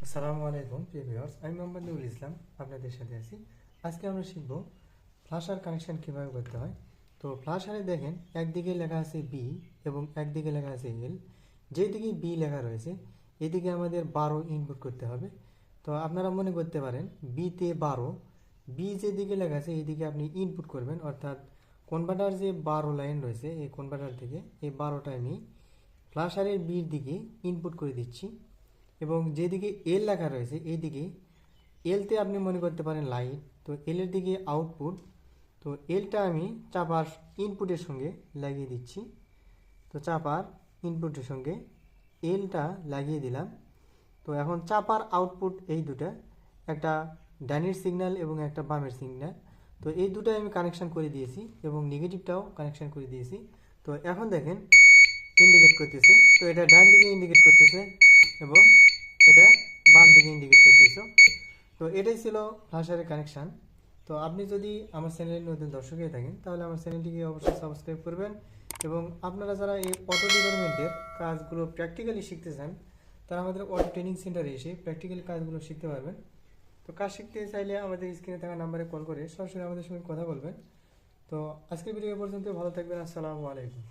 আসসালামু আলাইকুম প্রিয় ভিউয়ার্স, আমি মোহাম্মদ নুরুল ইসলাম আপনাদের সাথে আছি। আজকে আমরা শিখব ফ্ল্যাশার কানেকশন কিভাবে করতে হয়। তো ফ্ল্যাশারে দেখেন একদিকে লেখা আছে বি এবং একদিকে লেখা আছে এল। যেদিকে বি লেখা রয়েছে এদিকে আমাদের 12 ইনপুট করতে হবে। তো আপনারা মনে করতে পারেন বিতে 12, বি যেদিকে লেখা আছে এইদিকে আপনি ইনপুট করবেন, অর্থাৎ কনভার্টার যে 12 লাইন রয়েছে এই কনভার্টার থেকে এই 12টা আমি ফ্ল্যাশারের বির দিকে ইনপুট করে দিচ্ছি। এবং যেদিকে এল লেখা রয়েছে এইদিকে এলতে আপনি মনে করতে পারেন লাইট, তো এলের দিকে আউটপুট। তো এলটা আমি চাপার ইনপুটের সঙ্গে লাগিয়ে দিচ্ছি। তো চাপার ইনপুটের সঙ্গে এলটা লাগিয়ে দিলাম। তো এখন চাপার আউটপুট এই দুটা, একটা ডানের সিগন্যাল এবং একটা বামের সিগন্যাল। তো এই দুটাই আমি কানেকশন করে দিয়েছি এবং নেগেটিভটাও কানেকশন করে দিয়েছি। তো এখন দেখেন ইন্ডিকেট করতেছে, তো এটা ডান দিকে ইন্ডিকেট করতেছে এবং এটা বাম দিকে ইন্ডিকেট করতেছে। তো এটাই ছিল ফ্ল্যাশারের কানেকশান। তো আপনি যদি আমার চ্যানেলের নতুন দর্শক হয়ে থাকেন তাহলে আমার চ্যানেলটিকে অবশ্যই সাবস্ক্রাইব করবেন। এবং আপনারা যারা এই অটো ডিপার্টমেন্টের কাজগুলো প্র্যাকটিক্যালি শিখতে চান তারা আমাদের অটো ট্রেনিং সেন্টারে এসে প্র্যাকটিক্যালি কাজগুলো শিখতে পারবেন। তো কাজ শিখতে চাইলে আমাদের স্ক্রিনে থাকা নাম্বারে কল করে সরাসরি আমাদের সঙ্গে কথা বলবেন। তো আজকের ভিডিও পর্যন্ত ভালো থাকবেন। আসসালামু আলাইকুম।